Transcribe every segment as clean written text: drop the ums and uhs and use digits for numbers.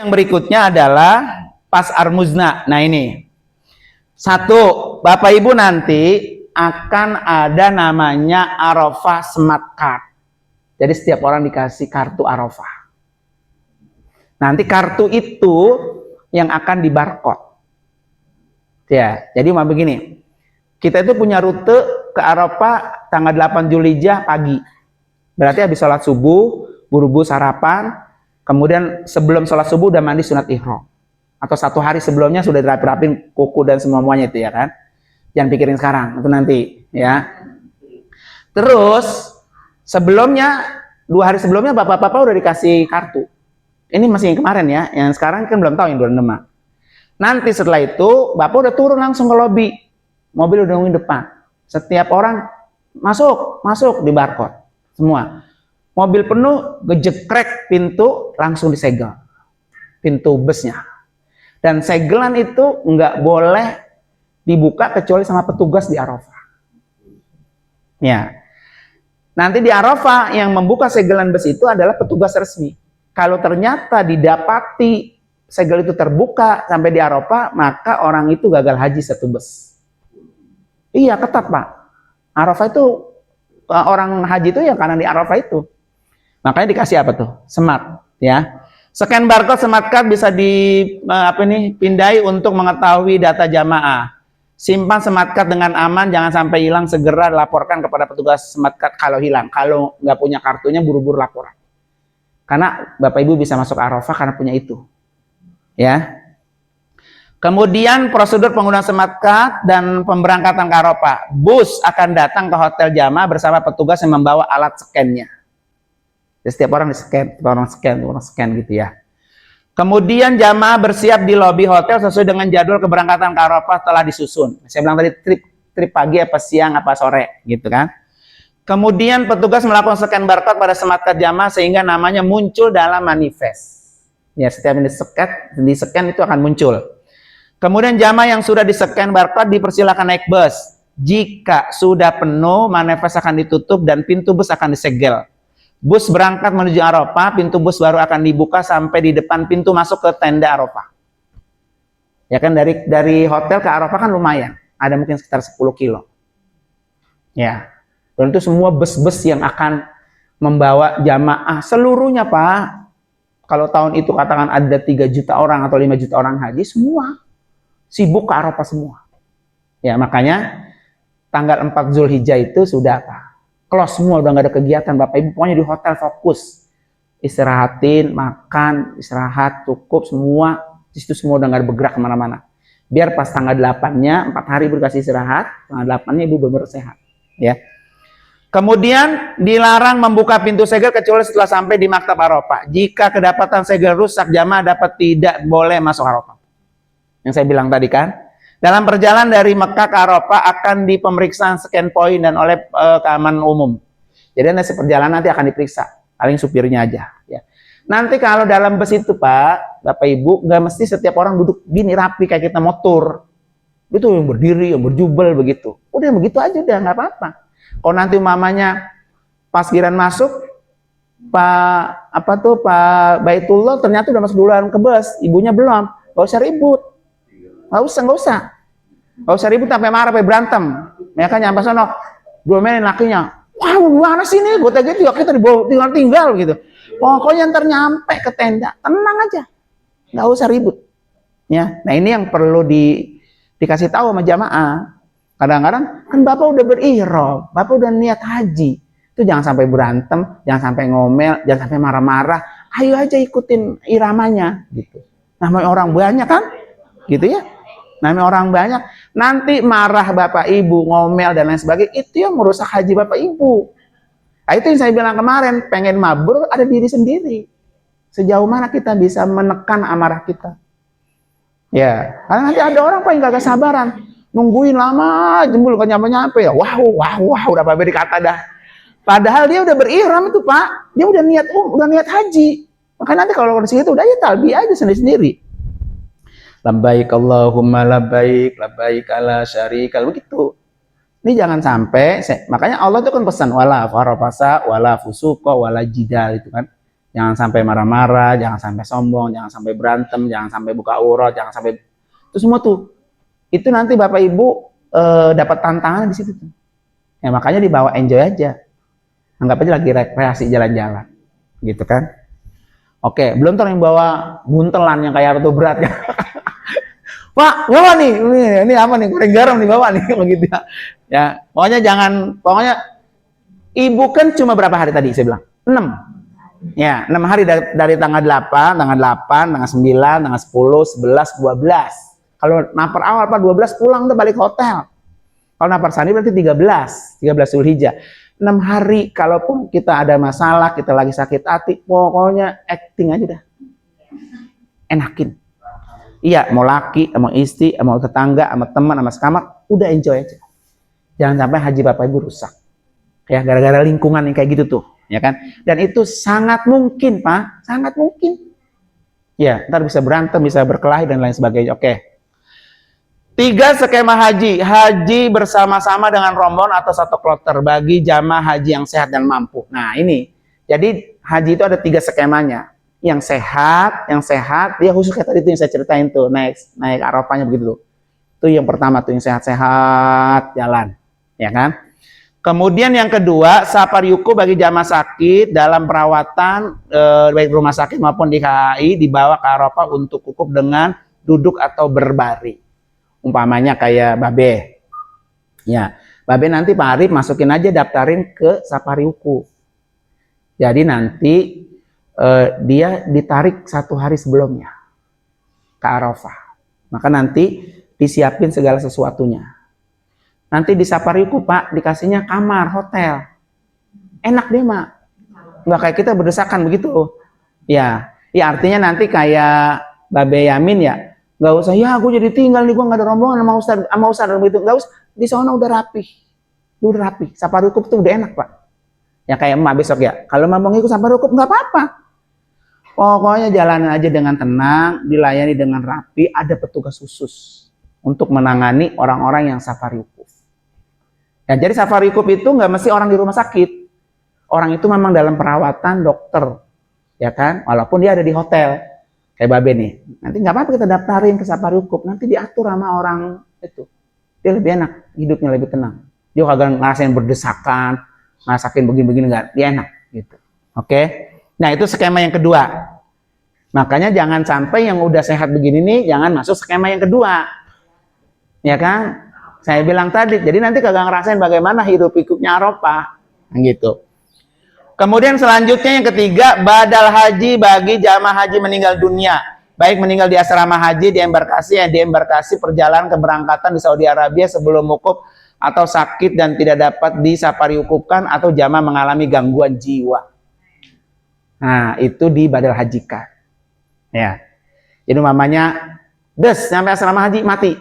Yang berikutnya adalah pas Armuzna. Nah ini, satu, Bapak Ibu nanti akan ada namanya Arafah Smart Card. Jadi setiap orang dikasih kartu Arafah. Nanti kartu itu yang akan dibarcode. Ya, jadi mau begini. Kita itu punya rute ke Arafah tanggal 8 Zulhijjah pagi. Berarti habis sholat subuh, buru-buru sarapan, kemudian sebelum sholat subuh udah mandi sunat ihram. Atau satu hari sebelumnya sudah dirapi-rapin kuku dan semuanya itu ya kan. Jangan pikirin sekarang, itu nanti ya. Terus sebelumnya, 2 hari sebelumnya bapak-bapak udah dikasih kartu. Ini masih yang kemarin ya, yang sekarang kan belum tahu yang 26. Nanti setelah itu bapak udah turun langsung ke lobi. Mobil udah nungguin depan. Setiap orang masuk di barcode semua. Mobil penuh, gejekrek pintu, langsung disegel pintu busnya. Dan segelan itu nggak boleh dibuka kecuali sama petugas di Arafah. Ya. Nanti di Arafah yang membuka segelan bus itu adalah petugas resmi. Kalau ternyata didapati segel itu terbuka sampai di Arafah, maka orang itu gagal haji satu bus. Iya, ketat Pak. Arafah itu, orang haji itu ya karena di Arafah itu. Makanya dikasih apa tuh? Smart, ya. Scan barcode smart card bisa dipindai untuk mengetahui data jamaah. Simpan smart card dengan aman, jangan sampai hilang, segera laporkan kepada petugas smart card kalau hilang. Kalau nggak punya kartunya, buru-buru laporan. Karena Bapak Ibu bisa masuk Arafah karena punya itu. Ya. Kemudian prosedur penggunaan smart card dan pemberangkatan ke Arafah. Bus akan datang ke hotel jamaah bersama petugas yang membawa alat scan-nya. Jadi setiap orang scan gitu ya. Kemudian jamaah bersiap di lobi hotel sesuai dengan jadwal keberangkatan ke Arafah telah disusun. Saya bilang tadi trip pagi apa siang apa sore gitu kan. Kemudian petugas melakukan scan barcode pada smart card jamaah sehingga namanya muncul dalam manifest. Ya, setiap yang di-scan itu akan muncul. Kemudian jamaah yang sudah di-scan barcode dipersilakan naik bus. Jika sudah penuh, manifest akan ditutup dan pintu bus akan disegel. Bus berangkat menuju Arafah, pintu bus baru akan dibuka sampai di depan pintu masuk ke tenda Arafah. Ya kan, dari hotel ke Arafah kan lumayan, ada mungkin sekitar 10 kilo. Ya, dan itu semua bus-bus yang akan membawa jamaah seluruhnya Pak. Kalau tahun itu katakan ada 3 juta orang atau 5 juta orang haji, semua sibuk ke Arafah semua. Ya, makanya tanggal 4 Zulhijjah itu sudah Pak. Close semua, udah nggak ada kegiatan Bapak Ibu, pokoknya di hotel fokus. Istirahatin, makan, istirahat, cukup semua. Di situ semua udah nggak bergerak kemana-mana. Biar pas tanggal 8-nya, 4 hari berkasih istirahat, tanggal 8-nya Ibu benar-benar sehat. Ya. Kemudian dilarang membuka pintu segel kecuali setelah sampai di maktab Arafah. Jika kedapatan segel rusak, jamaah dapat tidak boleh masuk Arafah. Yang saya bilang tadi kan. Dalam perjalanan dari Mekah ke Arafah akan di pemeriksaan scan point dan oleh keamanan umum. Jadi nanti perjalanan nanti akan diperiksa, paling supirnya aja. Ya. Nanti kalau dalam bus itu Pak, Bapak Ibu, nggak mesti setiap orang duduk gini rapi kayak kita motor. Itu yang berdiri, yang berjubel begitu. Udah begitu aja udah nggak apa-apa. Kalau nanti mamanya pas giran masuk, Pak Baitullah ternyata udah masuk duluan ke bus, ibunya belum, nggak usah ribut. Nggak usah ribut sampai marah, sampai berantem. Mereka nyampe sono, domelin lakinya. Wah, gimana sih nih? Gue tadi juga kita dibawa tinggal gitu. Pokoknya ntar nyampe ke tenda, tenang aja, nggak usah ribut. Ya, nah ini yang perlu dikasih tahu sama jamaah. Kadang-kadang kan Bapak udah berihram, Bapak udah niat haji. Itu jangan sampai berantem, jangan sampai ngomel, jangan sampai marah-marah. Ayo aja ikutin iramanya gitu. Namanya orang banyak kan? Gitu ya. Namanya orang banyak, nanti marah Bapak Ibu, ngomel dan lain sebagainya, itu yang merusak haji Bapak Ibu. Nah, itu yang saya bilang kemarin, pengen mabrur ada diri sendiri. Sejauh mana kita bisa menekan amarah kita. Ya, karena nanti ada orang Pak yang gak sabaran, nungguin lama, jembul gak nyampe-nyampe ya, wow, udah Pak beri kata dah. Padahal dia udah berihram itu Pak, dia udah niat haji. Maka nanti kalau di situ udah ya talbiyah aja sendiri-sendiri. Labbaik Allahumma labbaik ala syarika, begitu. Ini jangan sampai, makanya Allah itu kan pesan wala farafasa, wala fusuqa, wala jidal itu kan. Jangan sampai marah-marah, jangan sampai sombong, jangan sampai berantem, jangan sampai buka aurat, jangan sampai itu semua tuh. Itu nanti Bapak Ibu dapat tantangan di situ tuh. Ya makanya dibawa enjoy aja. Anggap aja lagi rekreasi jalan-jalan. Gitu kan. Oke, belum tuh yang bawa buntelan yang kayak batu berat ya. Pak, bawa nih, ini apa nih, goreng garam nih bawa nih, begitu ya. Ya, pokoknya ibu kan cuma berapa hari tadi saya bilang? 6. Ya, 6 hari dari tanggal 8, tanggal 9, tanggal 10, 11, 12. Kalau napar awal Pak 12 pulang udah balik hotel. Kalau napar sani berarti 13 Zulhijjah. 6 hari kalaupun kita ada masalah, kita lagi sakit hati, pokoknya acting aja dah. Enakin. Iya, mau laki, mau istri, mau tetangga, sama teman, sama sekamar, udah enjoy aja. Jangan sampai haji Bapak Ibu rusak. Ya, gara-gara lingkungan yang kayak gitu tuh, ya kan? Dan itu sangat mungkin, Pak, sangat mungkin. Ya, ntar bisa berantem, bisa berkelahi dan lain sebagainya. Oke. 3 skema haji. Haji bersama-sama dengan rombongan atau satu kloter bagi jamaah haji yang sehat dan mampu. Nah, ini. Jadi haji itu ada 3 skemanya. Yang sehat, dia khusus kayak tadi itu yang saya ceritain tuh, naik Arafahnya begitu tuh. Itu yang pertama tuh yang sehat-sehat jalan, ya kan? Kemudian yang kedua, safari wuku bagi jamaah sakit dalam perawatan baik rumah sakit maupun di KAI dibawa ke Arafah untuk wukuf dengan duduk atau berbaring. Umpamanya kayak Babe. Ya, Babe nanti Pak Arif masukin aja daftarin ke safari wuku. Jadi nanti dia ditarik 1 hari sebelumnya ke Arafah. Maka nanti disiapin segala sesuatunya. Nanti di safari wuku Pak dikasihnya kamar hotel. Enak deh Mak. Nggak kayak kita berdesakan begitu. Ya artinya nanti kayak Babe Yamin ya. Nggak usah ya aku jadi tinggal nih, gue nggak ada rombongan sama Ustadz begitu. Nggak usah, di sana udah rapi. Udah rapi. Safari wuku tuh udah enak Pak. Ya kayak emak besok ya. Kalau mau ngikut safari wuku nggak apa-apa. Pokoknya jalan aja dengan tenang, dilayani dengan rapi, ada petugas khusus untuk menangani orang-orang yang safari wukuf. Ya, jadi safari wukuf itu nggak mesti orang di rumah sakit. Orang itu memang dalam perawatan dokter, ya kan? Walaupun dia ada di hotel, kayak Babe nih. Nanti nggak apa-apa kita daftarin ke safari wukuf, nanti diatur sama orang itu. Dia lebih enak, hidupnya lebih tenang. Dia kagak ngerasain berdesakan, ngerasain begini-begini nggak, dia enak gitu. Oke? Nah itu skema yang kedua. Makanya jangan sampai yang udah sehat begini nih, jangan masuk skema yang kedua. Ya kan? Saya bilang tadi, jadi nanti kagak ngerasain bagaimana hidup-hidupnya Arafah. Gitu. Kemudian selanjutnya yang ketiga, badal haji bagi jamaah haji meninggal dunia. Baik meninggal di asrama haji, di embarkasi perjalanan keberangkatan di Saudi Arabia sebelum wukuf, atau sakit dan tidak dapat disafari wukufkan, atau jamaah mengalami gangguan jiwa. Nah, itu di badal hajikan. Ya. Jadi mamanya sampai asrama haji mati.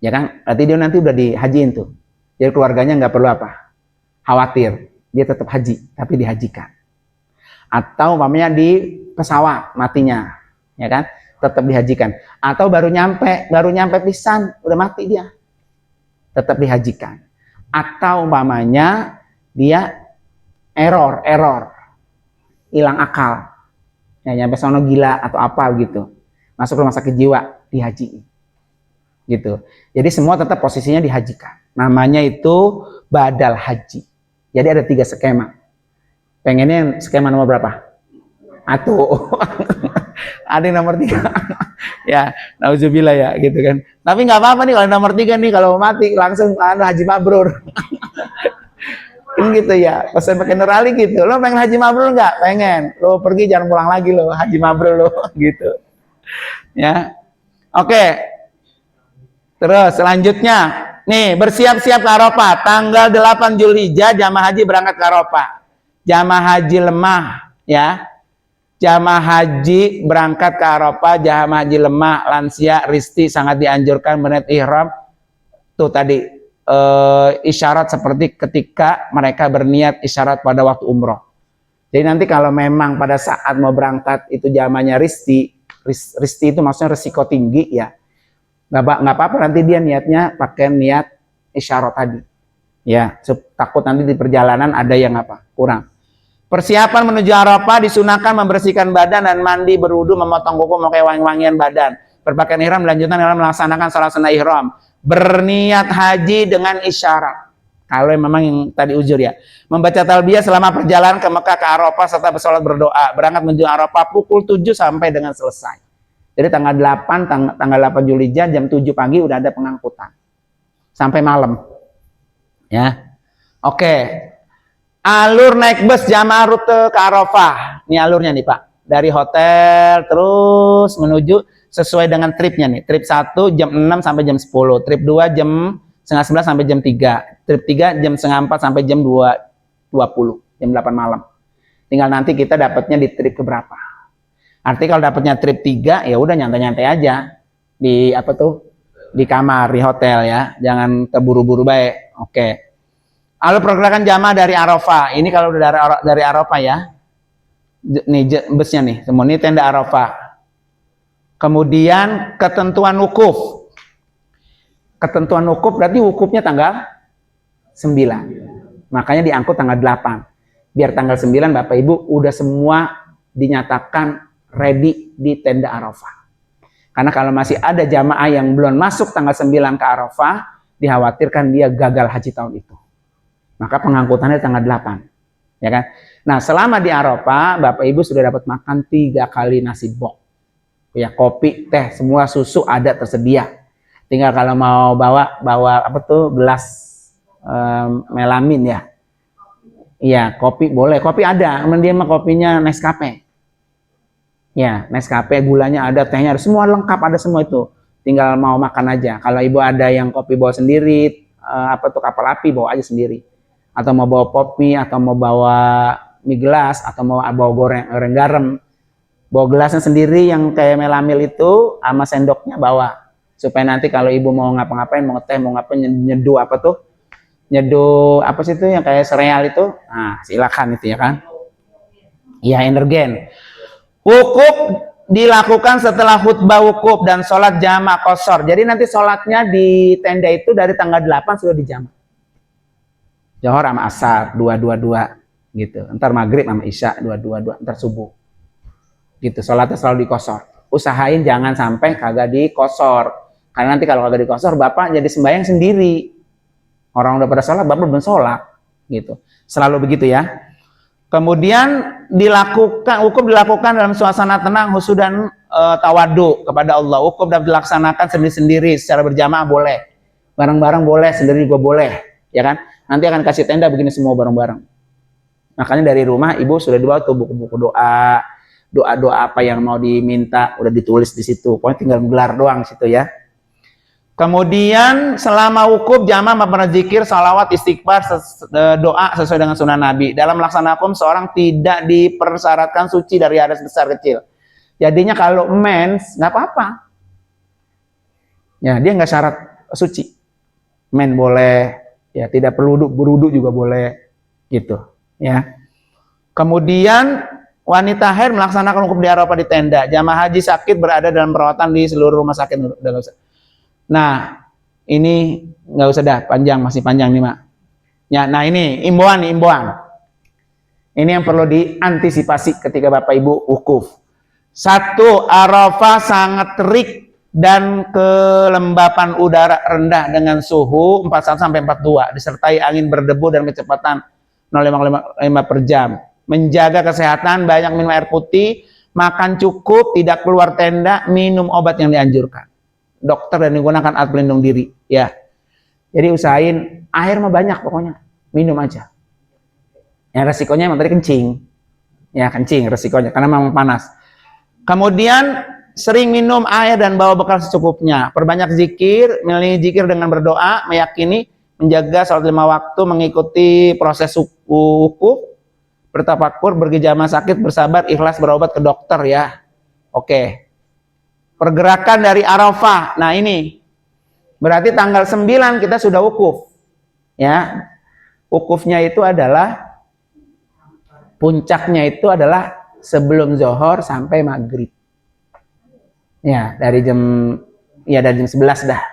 Ya kan? Berarti dia nanti udah dihajiin tuh. Jadi keluarganya nggak perlu apa? Khawatir. Dia tetap haji, tapi dihajikan. Atau mamanya di pesawat matinya. Ya kan? Tetap dihajikan. Atau baru nyampe pisan, udah mati dia. Tetap dihajikan. Atau mamanya dia error. Hilang akal, ya nyampe sono gila atau apa gitu, masuk rumah sakit jiwa, dihaji, gitu. Jadi semua tetap posisinya dihajikan. Namanya itu badal haji. Jadi ada 3 skema. Pengennya skema nomor berapa? Atuh, ada yang nomor 3. Ya, nauzubillah ya, gitu kan. Tapi nggak apa-apa nih kalau nomor 3 nih, kalau mati langsung haji mabrur. Gitu ya, pesan pakai Nurali gitu. Lo pengen haji mabrur nggak? Pengen. Lo pergi jangan pulang lagi lo, haji mabrur lo, gitu. Ya, oke. Terus selanjutnya, nih bersiap-siap ke Arafah. Tanggal 8 Zulhijjah jamaah haji berangkat ke Arafah. Jamaah haji lemah, ya. Jamaah haji berangkat ke Arafah. Jamaah haji lemah, lansia, risti sangat dianjurkan berniat ihram. Tuh tadi. Isyarat seperti ketika mereka berniat isyarat pada waktu umroh. Jadi nanti kalau memang pada saat mau berangkat itu zamannya risti itu maksudnya resiko tinggi ya, nggak apa-apa nanti dia niatnya pakai niat isyarat tadi, ya takut nanti di perjalanan ada yang kurang. Persiapan menuju Arafah disunahkan membersihkan badan dan mandi, berwudu, memotong kuku, memakai wangi-wangian badan, berpakaian ihram, melanjutkan dalam melaksanakan salat sunnah ihram, berniat haji dengan isyarat. Kalau memang yang tadi ujur ya, membaca talbiyah selama perjalanan ke Mekah ke Arafah serta bersolat berdoa, berangkat menuju Arafah pukul 7 sampai dengan selesai. Jadi tanggal 8 Juli jam 7 pagi udah ada pengangkutan sampai malam. Ya. Oke. Alur naik bus jamaah rute ke Arafah. Ini alurnya nih Pak. Dari hotel terus menuju sesuai dengan tripnya nih. Trip 1 jam 6 sampai jam 10. Trip 2 jam setengah 11 sampai jam 3. Trip 3 jam setengah 4 sampai jam 20. Jam 8 malam. Tinggal nanti kita dapatnya di trip keberapa. Artinya kalau dapatnya trip 3 ya udah nyantai-nyantai aja. Di apa tuh? Di kamar, di hotel ya. Jangan keburu-buru baik. Oke. Alur pergerakan jamaah dari Arafah. Ini kalau udah dari Arafah ya. Nih busnya nih. Semua ini tenda Arafah. Kemudian ketentuan wukuf. Ketentuan wukuf berarti wukufnya tanggal 9. Makanya diangkut tanggal 8. Biar tanggal 9 Bapak Ibu udah semua dinyatakan ready di tenda Arafah. Karena kalau masih ada jamaah yang belum masuk tanggal 9 ke Arafah, dikhawatirkan dia gagal haji tahun itu. Maka pengangkutannya tanggal 8. Ya kan? Nah, selama di Arafah, Bapak Ibu sudah dapat makan 3 kali nasi bok. Ya, kopi, teh, semua susu ada tersedia. Tinggal kalau mau bawa apa tuh gelas melamin ya. Iya, kopi boleh. Kopi ada. Kemudian mah kopinya Nescafe. Ya, Nescafe, gulanya ada, tehnya ada, semua lengkap, ada semua itu. Tinggal mau makan aja. Kalau Ibu ada yang kopi bawa sendiri, apa tuh kapal api bawa aja sendiri. Atau mau bawa kopi, atau mau bawa mie gelas, atau mau bawa goreng garam, bawa gelasnya sendiri yang kayak melamil itu, sama sendoknya bawa. Supaya nanti kalau Ibu mau ngapa-ngapain, mau ngeteh, mau ngapain, nyeduh apa tuh, nyeduh apa sih itu yang kayak sereal itu, nah silakan itu ya kan. Iya, energen. Wukuf dilakukan setelah khutbah wukuf dan sholat jamaah qashar. Jadi nanti sholatnya di tenda itu dari tanggal 8 sudah di jamaah. Johor sama asar 2-2-2 gitu. Ntar maghrib sama isya 2-2-2, ntar subuh. Gitu, sholatnya selalu di qashar. Usahain jangan sampai kagak di qashar. Karena nanti kalau kagak di qashar Bapak jadi sembahyang sendiri. Orang udah pada sholat, Bapak belum sholat gitu. Selalu begitu ya. Kemudian wukuf dilakukan dalam suasana tenang, khusyuk dan tawadu kepada Allah. Wukuf dapat dilaksanakan sendiri-sendiri, secara berjamaah boleh, bareng-bareng boleh, sendiri juga boleh, ya kan? Nanti akan kasih tenda begini semua bareng-bareng. Makanya dari rumah Ibu sudah dibawa tuh buku-buku doa apa yang mau diminta udah ditulis di situ. Pokoknya tinggal gelar doang situ ya. Kemudian selama wukuf jamaah berzikir, salawat, istighfar, doa sesuai dengan sunnah Nabi. Dalam melaksanakan hukum seorang tidak dipersyaratkan suci dari hadas besar kecil. Jadinya kalau mens nggak apa-apa. Ya dia nggak syarat suci. Men boleh, ya tidak perlu berwudu juga boleh, gitu. Ya. Kemudian wanita haid melaksanakan wukuf di Arafah di tenda. Jamaah haji sakit berada dalam perawatan di seluruh rumah sakit. Nah, ini nggak usah dah, masih panjang nih, Mak. Ya, nah ini imbauan. Ini yang perlu diantisipasi ketika Bapak Ibu wukuf. 1, Arafah sangat terik dan kelembapan udara rendah dengan suhu 41 sampai 42, disertai angin berdebu dan kecepatan 0,5 per jam. Menjaga kesehatan, banyak minum air putih, makan cukup, tidak keluar tenda, minum obat yang dianjurkan. Dokter dan digunakan alat pelindung diri ya. Jadi usahain air mah banyak pokoknya, minum aja. Yang resikonya emang tadi kencing. Ya kencing resikonya karena memang panas. Kemudian sering minum air dan bawa bekal secukupnya. Perbanyak zikir, mengiringi zikir dengan berdoa, meyakini, menjaga salat 5 waktu, mengikuti proses wukuf, bertafakur, bergejama sakit, bersabar, ikhlas, berobat ke dokter ya. Oke. Pergerakan dari Arafah. Nah ini berarti tanggal 9 kita sudah wukuf. Ya. Wukufnya itu adalah puncaknya itu adalah sebelum zuhur sampai maghrib. Ya, dari jam 11 dah.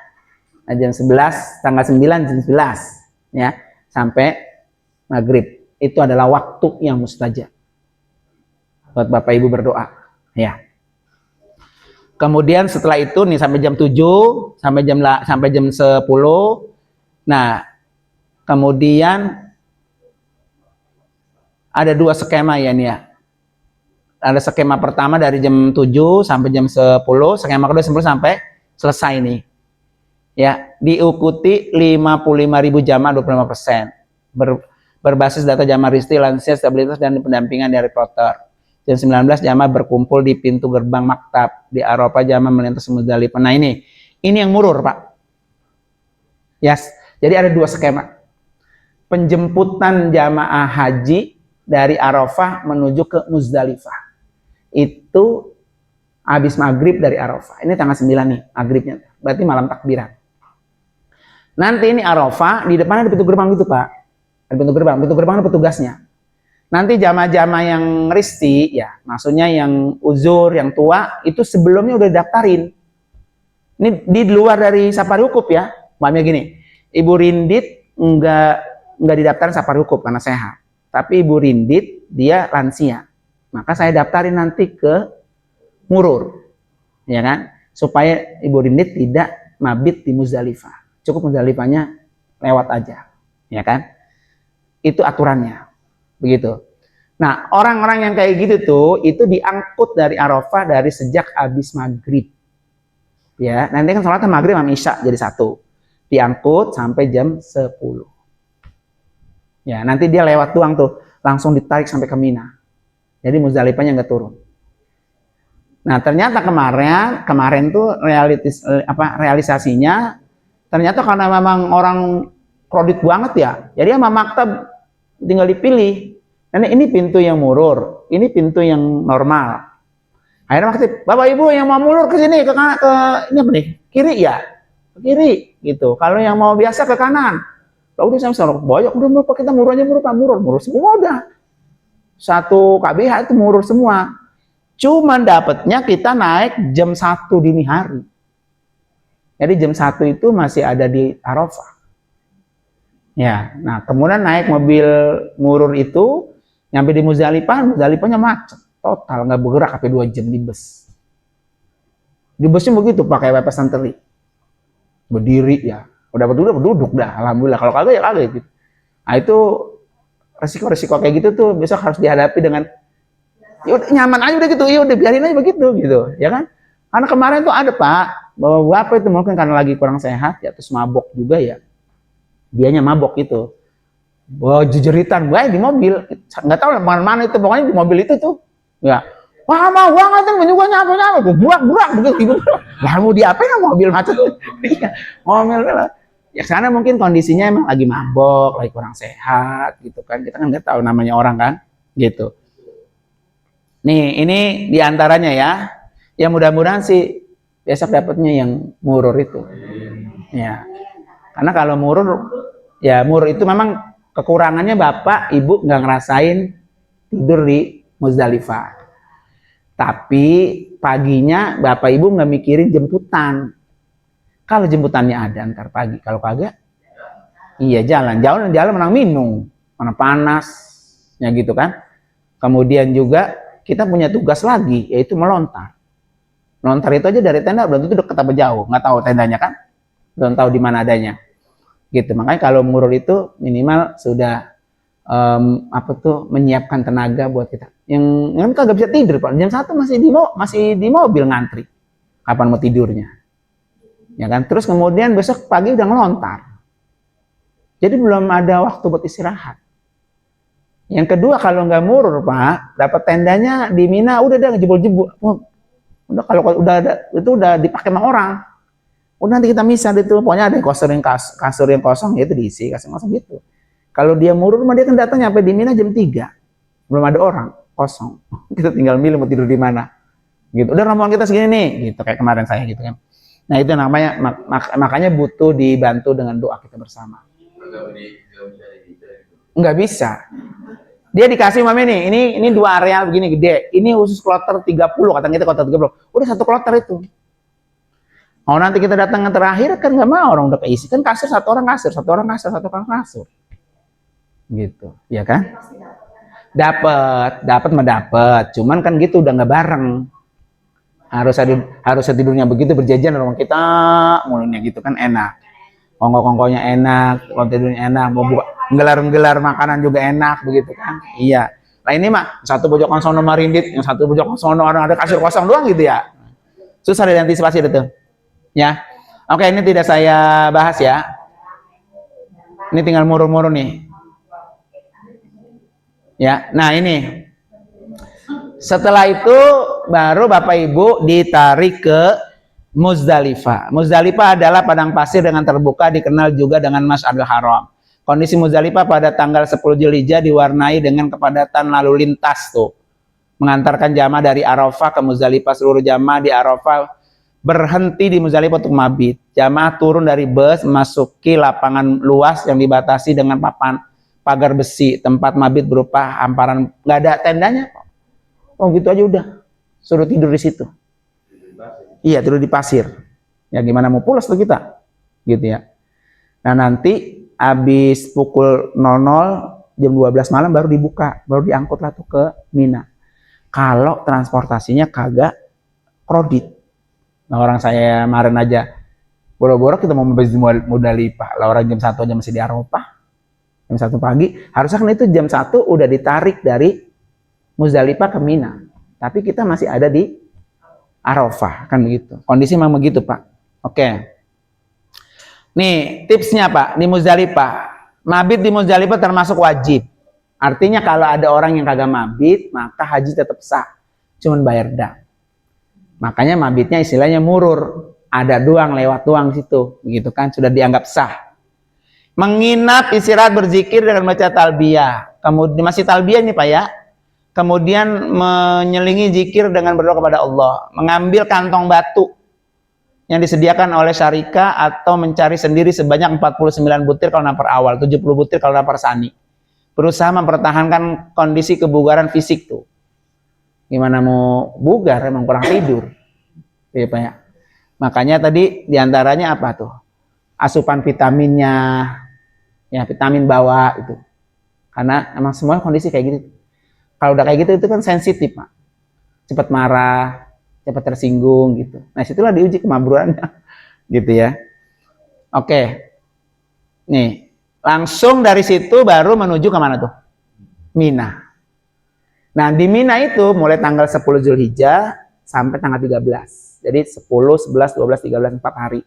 Nah, jam 11 tanggal 9 jam 11 ya sampai maghrib. itu adalah waktu yang mustajab buat Bapak Ibu berdoa ya. Kemudian setelah itu nih sampai jam 7 sampai jam 10. Nah, kemudian ada 2 skema ya nih ya. Ada skema pertama dari jam 7 sampai jam 10, skema kedua 10 sampai selesai nih. Ya, diikuti 55.000 jamaah 25%. Berbasis data jamaah risti, lansia, stabilitas dan pendampingan dari kloter. Jam 19 jamaah berkumpul di pintu gerbang maktab. Di Arafah jamaah melintas Muzdalifah. Nah ini yang murur, Pak. Yes. Jadi ada 2 skema. Penjemputan jamaah haji dari Arafah menuju ke Muzdalifah. Itu habis maghrib dari Arafah. Ini tanggal 9 nih maghribnya. Berarti malam takbiran. Nanti ini Arafah, di depan ada pintu gerbang gitu Pak. Ada pintu gerbang ada petugasnya. Nanti jamaah-jamaah yang risti, ya maksudnya yang uzur, yang tua, itu sebelumnya udah daftarin. Ini di luar dari safari hukum ya. Maksudnya gini, Ibu Rindit nggak didaftarin safari hukum karena sehat. Tapi Ibu Rindit, dia lansia. Maka saya daftarin nanti ke Murur, ya kan, supaya Ibu Rindit tidak mabit di Muzdalifah, cukup Muzdalifahnya lewat aja, ya kan, itu aturannya, begitu. Nah orang-orang yang kayak gitu tuh, itu diangkut dari Arafah dari sejak habis maghrib, ya, nanti kan sholatnya maghrib sama isya jadi satu, diangkut sampai jam 10, ya nanti dia lewat doang tuh, langsung ditarik sampai ke Mina. Jadi Muzdalifahnya nggak turun. Nah ternyata kemarin tuh realisasinya ternyata karena memang orang kredit banget ya. Jadi sama maktab tinggal dipilih. Nah ini pintu yang murur, ini pintu yang normal. Akhirnya maktab, Bapak Ibu yang mau murur ke sini ke ini apa nih? Kiri ya, ke kiri gitu. Kalau yang mau biasa ke kanan. Lalu udah sama banyak udah kita murur aja murur semua udah. Satu KBH itu murur semua. Cuman dapatnya kita naik jam 1 dini hari. Jadi jam 1 itu masih ada di Arafah. Ya, nah kemudian naik mobil murur itu, nyampe di Muzdalifahnya macet. Total nggak bergerak sampai 2 jam di bus. Di busnya begitu pakai pepes santri. Berdiri ya. Udah berduduk dah. Alhamdulillah. Kalau kagak ya kagak gitu. Nah itu resiko-resiko kayak gitu tuh besok harus dihadapi dengan ya udah nyaman aja udah gitu, ya udah biarin aja begitu gitu, ya kan? Karena kemarin tuh ada Pak, bapak itu mungkin karena lagi kurang sehat ya, terus mabok juga ya, dianya mabok gitu, wah jejeritan, gue di mobil, nggak tahu mana itu, pokoknya di mobil itu tuh, ya, wah mau uang kan juga nyapa, gue burak begitu, lah mau diapain mobil macet, iya, mobil lah. Ya karena mungkin kondisinya emang lagi mabok, lagi kurang sehat gitu kan. Kita kan nggak tahu namanya orang kan, gitu. Nih, ini diantaranya ya. Ya mudah-mudahan sih besok dapatnya yang murur itu. Ya. Karena kalau murur itu memang kekurangannya Bapak, Ibu nggak ngerasain tidur di Muzdalifah. Tapi paginya Bapak Ibu nggak mikirin jemputan. Kalau jemputannya ada ntar pagi, kalau kagak, iya jalan menang minum, mana panasnya gitu kan. Kemudian juga kita punya tugas lagi, yaitu melontar. Melontar itu aja dari tenda belum tentu dekat apa jauh, nggak tahu tendanya kan, belum tahu di mana adanya. Gitu, makanya kalau murur itu minimal sudah menyiapkan tenaga buat kita. Yang kagak bisa tidur Pak, jam 1 masih di mobil ngantri. Kapan mau tidurnya? Ya kan, terus kemudian besok pagi udah ngelontar, jadi belum ada waktu buat istirahat. Yang kedua kalau nggak murur Pak, dapat tendanya di Mina udah ngejebol-jebol, udah kalau udah ada itu udah dipakai sama orang, udah nanti kita misah itu, pokoknya ada kasur yang kosong ya itu diisi kasur kosong gitu. Kalau dia murur mah dia kan datang sampai di Mina jam 3, belum ada orang, kosong, kita tinggal milih mau tidur di mana, gitu. Udah rombongan kita segini nih, gitu kayak kemarin saya gitu kan. Nah itu namanya makanya butuh dibantu dengan doa kita bersama. Nggak bisa. Dia dikasih mami nih, ini 2 area begini gede. Ini khusus kloter 30, kata kita kloter 30. Udah 1 kloter itu. Oh nanti kita datang yang terakhir kan nggak mau orang udah keisi kan kasur 1 orang kasur, 1 orang kasur, 1 orang kasur. gitu, ya kan? Dapat mendapat, cuman kan gitu udah nggak bareng. Harus tidurnya begitu berjajan rumah kita, mulutnya gitu kan enak. Kongko-kongkonya enak, kalau tidurnya enak, mau buka gelar makanan juga enak begitu kan. Iya. Nah ini mah satu pojokan sono marindit, yang satu pojokan sono orang ada kasur kosong doang gitu ya. Susah diantisipasi itu. Ya. Oke, ini tidak saya bahas ya. Ini tinggal murur-murur nih. Ya. Nah, ini. Setelah itu baru Bapak Ibu ditarik ke Muzdalifah. Muzdalifah adalah padang pasir dengan terbuka, dikenal juga dengan Masjidil Haram. Kondisi Muzdalifah pada tanggal 10 Zulhijjah diwarnai dengan kepadatan lalu lintas tuh. Mengantarkan jamaah dari Arafah ke Muzdalifah. Seluruh jamaah di Arafah berhenti di Muzdalifah untuk mabit. Jamaah turun dari bus, masuki lapangan luas yang dibatasi dengan pagar besi. Tempat mabit berupa hamparan, nggak ada tendanya. Oh gitu aja udah, suruh tidur di situ. Iya, tidur di pasir. Ya gimana mau pulas tuh kita, gitu ya. Nah nanti habis pukul 00 jam 12 malam baru dibuka, baru diangkut lah tuh ke Mina. Kalau transportasinya kagak kredit. Nah orang saya kemarin aja, boro-boro kita mau membeli Muzdalifah, lah orang jam 1 aja masih di Arafah. Jam 1 pagi, harusnya kan itu jam 1 udah ditarik dari Muzdalifah ke Mina, tapi kita masih ada di Arafah, kan begitu. Kondisi memang begitu, Pak. Oke. Nih, tipsnya, Pak, di Muzdalifah. Mabit di Muzdalifah termasuk wajib. Artinya kalau ada orang yang kagak mabit, maka haji tetap sah. Cuman bayar dam. Makanya mabitnya istilahnya murur. Ada doang, lewat doang situ. Begitu kan, sudah dianggap sah. Menginap, istirahat, berzikir dengan baca talbiyah. Kemudian masih talbiyah nih, Pak ya. Kemudian menyelingi zikir dengan berdoa kepada Allah, mengambil kantong batu yang disediakan oleh syarika atau mencari sendiri sebanyak 49 butir kalau napar awal, 70 butir kalau napar sani. Berusaha mempertahankan kondisi kebugaran fisik tuh. Gimana mau bugar, emang kurang tidur. Ya, Pak ya. Makanya tadi diantaranya apa tuh? Asupan vitaminnya, ya vitamin bawa itu. Karena emang semua kondisi kayak gitu. Kalau udah kayak gitu itu kan sensitif, Pak. Cepat marah, cepat tersinggung gitu. Nah, situlah diuji kemabruannya. Gitu ya. Oke. Nih, langsung dari situ baru menuju ke mana tuh? Mina. Nah, di Mina itu mulai tanggal 10 Zulhijjah sampai tanggal 13. Jadi 10, 11, 12, 13, 4 hari.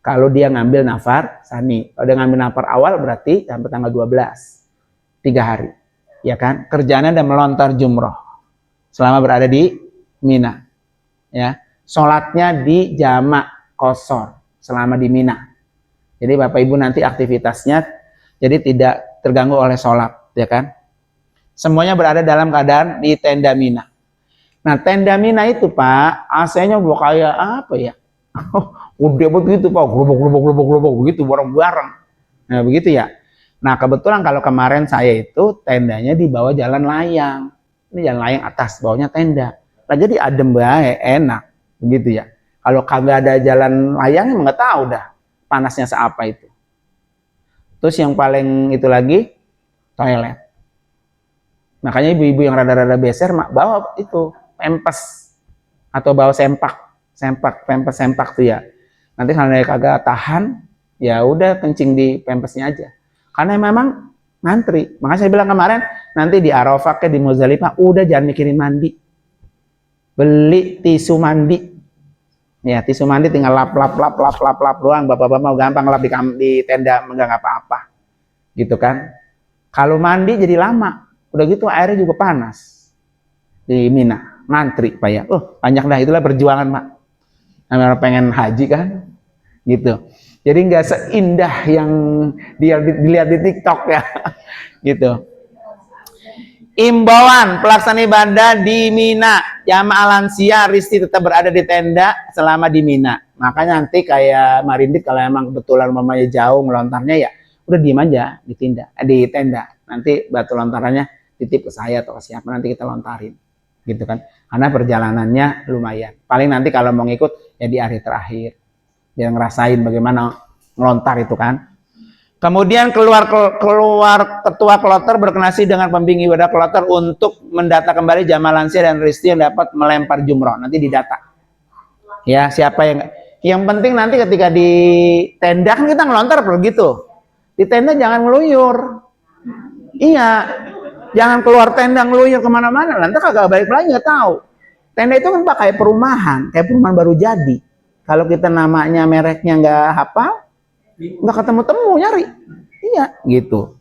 Kalau dia ngambil nafar sani. Kalau dia ngambil nafar awal berarti sampai tanggal 12. 3 hari. Ya kan, kerjanya dan melontar jumroh selama berada di Mina. Ya, sholatnya di jamak qashar selama di Mina. Jadi Bapak Ibu nanti aktivitasnya jadi tidak terganggu oleh sholat, ya kan? Semuanya berada dalam keadaan di tenda Mina. Nah, tenda Mina itu Pak, AC-nya kayak apa ya? Udah begitu Pak, globok begitu bareng-bareng. Nah, begitu ya. Nah kebetulan kalau kemarin saya itu tendanya di bawah jalan layang. Ini jalan layang atas, bawahnya tenda. Nah jadi adem baik, enak. Begitu ya. Kalau kagak ada jalan layang, emang nggak tahu dah panasnya seapa itu. Terus yang paling itu lagi, toilet. Makanya ibu-ibu yang rada-rada beser, bawa itu, pempes. Atau bawa pempes sempak tuh ya. Nanti kalau kagak tahan, ya udah kencing di pempesnya aja. Karena memang ngantri. Makanya saya bilang kemarin, nanti di Arafah ke di Muzdalifah, udah jangan mikirin mandi. Beli tisu mandi. Ya, tisu mandi tinggal lap doang. Bapak-bapak gampang lap di tenda, enggak apa-apa. Gitu kan. Kalau mandi jadi lama. Udah gitu airnya juga panas. Di Mina, ngantri Pak ya. Banyak dah, itulah perjuangan Pak. Namanya pengen haji kan. Gitu. Jadi nggak seindah yang dilihat di TikTok ya, gitu. Imbauan pelaksanaan ibadah di Mina, jamaah lansia Risti tetap berada di tenda selama di Mina. Makanya nanti kayak Marindit kalau emang kebetulan mamanya jauh melontarnya ya, udah diem aja di tenda. Nanti batu lontarannya titip ke saya atau ke siapa nanti kita lontarin, gitu kan? Karena perjalanannya lumayan. Paling nanti kalau mau ngikut ya di hari terakhir. Dia ngerasain bagaimana ngelontar itu kan. Kemudian keluar ketua kloter berkoordinasi dengan pembimbing ibadah kloter untuk mendata kembali jamaah lansia dan risti yang dapat melempar jumroh. Nanti didata. Ya, siapa yang penting nanti ketika di tenda kan kita ngelontar begitu. Di tenda jangan ngeluyur. Iya, jangan keluar tenda ngeluyur kemana-mana. Nanti kagak balik lagi nggak tahu. Tenda itu kan Pak kayak perumahan baru jadi. Kalau kita namanya mereknya nggak hafal, nggak ketemu-temu nyari. Iya, gitu.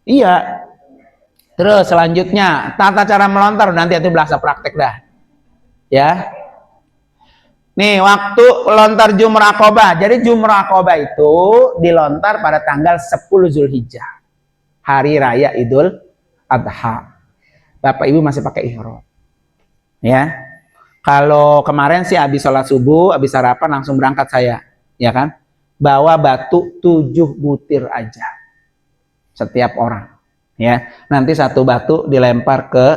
Iya. Terus selanjutnya tata cara melontar nanti itu belasa praktek dah. Ya. Nih, waktu lontar jumrah Aqobah. Jadi jumrah Aqobah itu dilontar pada tanggal 10 Zulhijjah. Hari raya Idul Adha. Bapak Ibu masih pakai ihram. Ya. Kalau kemarin sih habis sholat subuh, habis sarapan langsung berangkat saya, ya kan? Bawa batu 7 butir aja setiap orang, ya. Nanti satu batu dilempar ke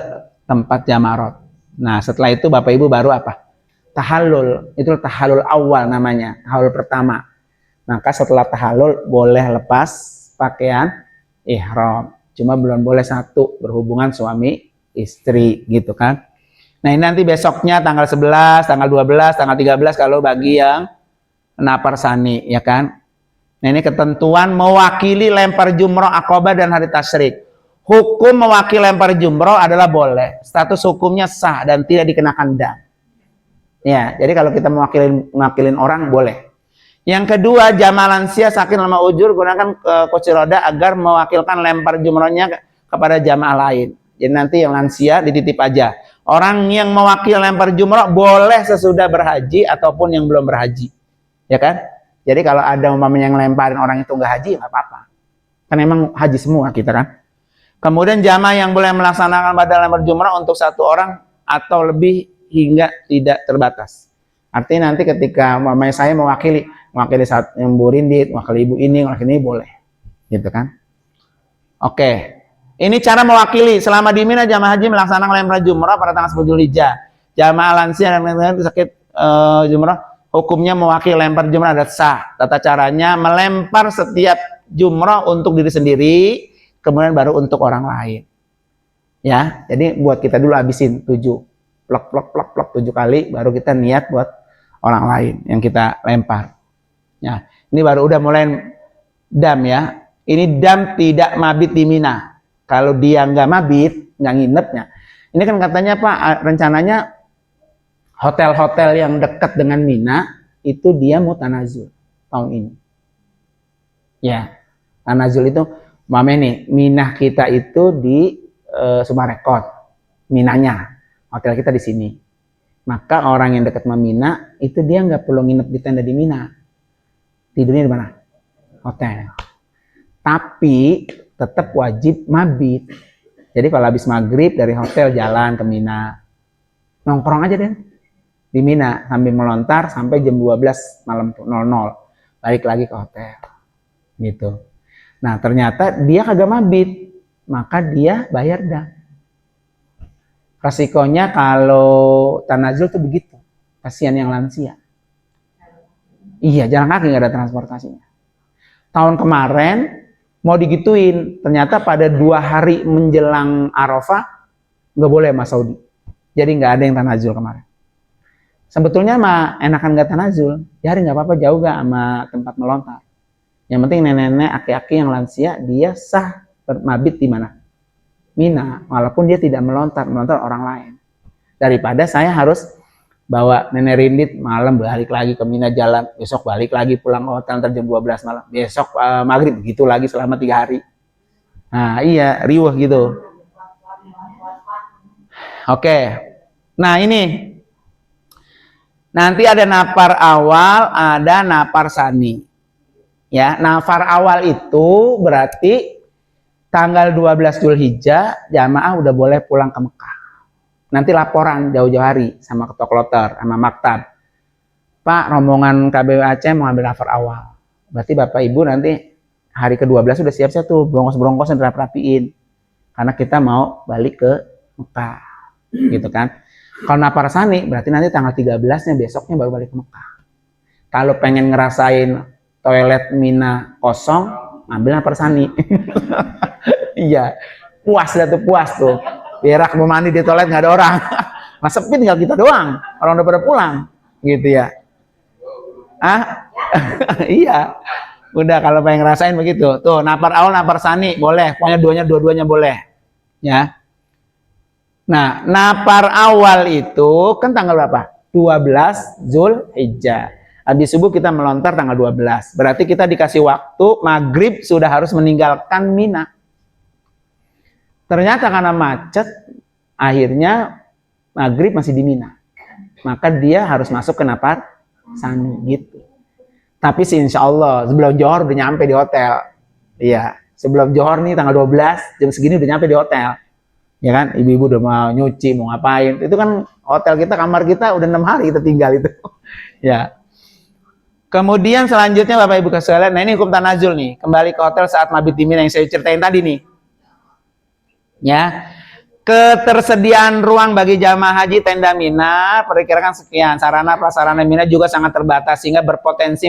tempat jamarot. Nah, setelah itu Bapak Ibu baru apa? Tahallul. Itu tahallul awal namanya, tahallul pertama. Maka setelah tahallul boleh lepas pakaian ihram. Cuma belum boleh satu berhubungan suami istri gitu kan. Nah, ini nanti besoknya tanggal 11, tanggal 12, tanggal 13 kalau bagi yang napar sani, ya kan? Nah, ini ketentuan mewakili lempar jumroh Aqobah dan hari tasyrik. Hukum mewakili lempar jumroh adalah boleh. Status hukumnya sah dan tidak dikenakan dam. Ya, jadi kalau kita mewakilin orang boleh. Yang kedua, jamaah lansia sakin lama ujur gunakan kursi roda agar mewakilkan lempar jumrohnya kepada jamaah lain. Jadi nanti yang lansia dititip aja. Orang yang mewakili lempar jumroh boleh sesudah berhaji ataupun yang belum berhaji. Ya kan? Jadi kalau ada umpamanya yang lemparin orang itu nggak haji, nggak apa-apa. Kan emang haji semua kita kan. Kemudian jamaah yang boleh melaksanakan ibadah lempar jumrah untuk satu orang atau lebih hingga tidak terbatas. Artinya nanti ketika umpamanya saya mewakili saat yang Bu Rindit, mewakili ibu ini boleh. Gitu kan? Oke. Ini cara mewakili selama di Mina jamaah haji melaksanakan lempar jumrah pada tanggal 10 Zulhijjah. Jamaah lansia dan lain-lain sakit jumrah hukumnya mewakili lempar jumrah ada sah. Tata caranya melempar setiap jumrah untuk diri sendiri, kemudian baru untuk orang lain. Ya, jadi buat kita dulu habisin 7 plok 7 kali, baru kita niat buat orang lain yang kita lempar. Ya, ini baru udah mulai dam ya. Ini dam tidak mabit di Mina. Kalau dia nggak mabit, nggak nginepnya. Ini kan katanya Pak, rencananya hotel-hotel yang dekat dengan Mina itu dia mau tanazul tahun ini. Ya, tanazul itu mame nih, Mina kita itu di Sumarekon, Minanya, hotel kita di sini. Maka orang yang dekat sama Mina itu dia nggak perlu nginep di tenda di Mina, tidurnya di mana? Hotel. Tapi tetap wajib mabit. Jadi kalau habis maghrib dari hotel jalan ke Mina, nongkrong aja deh di Mina sambil melontar sampai jam 12 malam 00 balik lagi ke hotel gitu. Nah ternyata dia kagak mabit, maka dia bayar dah. Resikonya kalau tanazul tuh begitu, kasihan yang lansia. Iya, jalan kaki nggak ada transportasinya. Tahun kemarin mau digituin, ternyata pada 2 hari menjelang Arafah nggak boleh Mas Saudi. Jadi nggak ada yang tanazul kemarin. Sebetulnya mah enakan nggak tanazul, ya hari nggak apa-apa jauh gak sama tempat melontar. Yang penting nenek-nenek, aki-aki yang lansia dia sah bermabit di mana? Mina, walaupun dia tidak melontar orang lain. Daripada saya harus bawa nenek Rindit malam balik lagi ke Mina jalan, besok balik lagi pulang ke hotel jam 12 malam, besok maghrib begitu lagi selama 3 hari. Nah iya, riuh gitu. Oke, nah ini nanti ada nafar awal, ada nafar sani. Ya, nafar awal itu berarti tanggal 12 Zulhijjah jamaah udah boleh pulang ke Mekah. Nanti laporan jauh-jauh hari sama ketua kloter, sama maktab. Pak, rombongan KBW Aceh mau ambil nafar awal. Berarti Bapak Ibu nanti hari ke-12 udah siap-siap tuh, bronkos-bronkos yang rapiin. Karena kita mau balik ke Mekah. Gitu kan. Kalau nafar sani berarti nanti tanggal 13-nya besoknya baru balik ke Mekah. Kalau pengen ngerasain toilet Mina kosong, ngambil napar sani. Iya, puas dah tuh, puas tuh. Berak mau mandi di toilet nggak ada orang. Mas sepi tinggal kita doang. Orang udah pada pulang, gitu ya. Ah, iya. Udah kalau pengen ngerasain begitu. Tuh, napar awal, napar sani boleh. Pokoknya dua-duanya boleh. Ya. Nah, napar awal itu kan tanggal berapa? 12 Zulhijjah. Habis subuh kita melontar tanggal 12. Berarti kita dikasih waktu maghrib sudah harus meninggalkan Mina. Ternyata karena macet, akhirnya maghrib masih di Mina. Maka dia harus masuk ke napar sani gitu. Tapi sih insya Allah sebelum Johor udah nyampe di hotel. Iya, sebelum Johor nih tanggal 12 jam segini udah nyampe di hotel. Ya kan, ibu-ibu udah mau nyuci, mau ngapain. Itu kan hotel kita, kamar kita udah 6 hari kita tinggal itu. Ya. Kemudian selanjutnya Bapak Ibu sekalian, nah ini hukum tanazul nih. Kembali ke hotel saat mabit di Mina yang saya ceritain tadi nih. Ya. Ketersediaan ruang bagi jamaah haji tenda Mina perkirakan sekian. Sarana prasarana Mina juga sangat terbatas sehingga berpotensi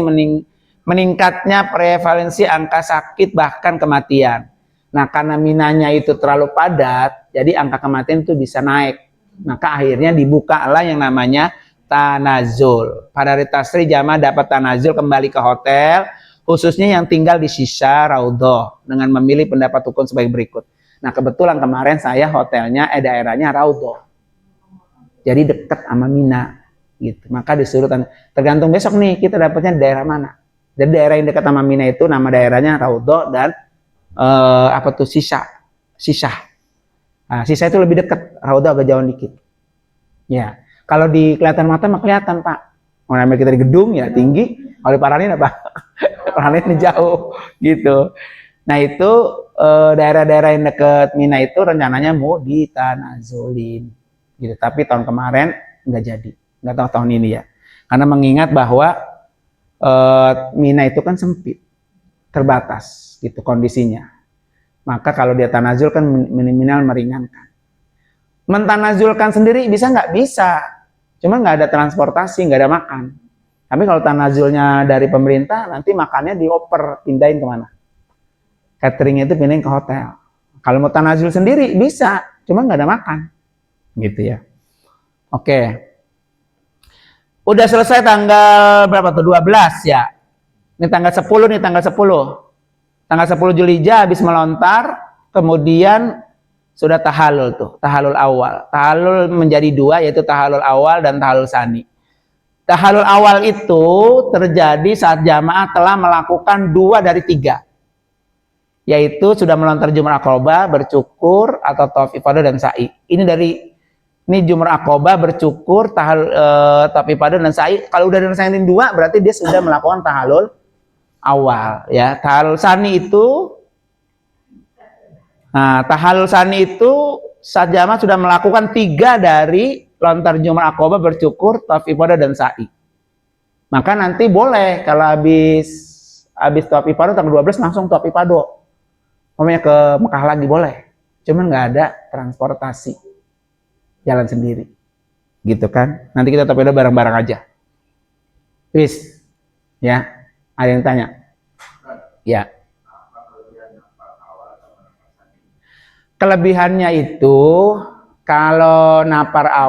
meningkatnya prevalensi angka sakit bahkan kematian. Nah, karena Minanya itu terlalu padat, jadi angka kematian itu bisa naik. Maka akhirnya dibukalah yang namanya tanazul. Pada hari tasri jamaah dapat tanazul kembali ke hotel, khususnya yang tinggal di sisa Raudhah dengan memilih pendapat hukum sebagai berikut. Nah, kebetulan kemarin saya hotelnya daerahnya Raudhah. Jadi dekat sama Mina gitu. Maka disuruh tergantung besok nih kita dapatnya daerah mana. Jadi daerah yang dekat sama Mina itu nama daerahnya Raudhah dan apa tuh sisa. Nah, sisa itu lebih dekat, Raudhah agak jauh dikit. Ya, kalau di kelihatan mata mah kelihatan Pak. Mau namanya kita di gedung ya tinggi, kalau di Paranin apa? Paranin jauh gitu. Nah itu daerah-daerah yang dekat Mina itu rencananya mau ditanazulin gitu. Tapi tahun kemarin nggak jadi, nggak tahu tahun ini ya. Karena mengingat bahwa Mina itu kan sempit, terbatas gitu kondisinya. Maka kalau dia tanazul kan minimal meringankan. Mentanazulkan sendiri bisa nggak? Bisa. Cuma nggak ada transportasi, nggak ada makan. Tapi kalau tanazulnya dari pemerintah, nanti makannya dioper, pindahin kemana? Cateringnya itu pindahin ke hotel. Kalau mau tanazul sendiri bisa, cuma nggak ada makan. Gitu ya. Oke. Udah selesai tanggal berapa tuh? 12 ya. Ini tanggal 10 nih, tanggal 10. Tanggal 10 Zulhijjah habis melontar, kemudian sudah tahalul tuh, tahalul awal. Tahalul menjadi dua, yaitu tahalul awal dan tahalul sani. Tahalul awal itu terjadi saat jamaah telah melakukan 2 dari 3. Yaitu sudah melontar Jumrah Aqobah, bercukur, atau tawaf ifadah dan sa'i. Ini Jumrah Aqobah, bercukur, tawaf ifadah dan sa'i. Kalau udah direncanain 2, berarti dia sudah melakukan tahalul awal ya. Tahalul sani itu saat jamaah sudah melakukan 3 dari lontar Jumrah Aqobah, bercukur, tawaf ifadah dan sa'i. Maka nanti boleh kalau habis tawaf ifadah tanggal 12 langsung tawaf ifadah. Pokoknya ke Mekah lagi boleh. Cuman nggak ada transportasi. Jalan sendiri. Gitu kan. Nanti kita tawaf ifadah bareng-bareng aja. Wis. Ya. Ada yang tanya? Ya. Kelebihannya itu kalau napar awal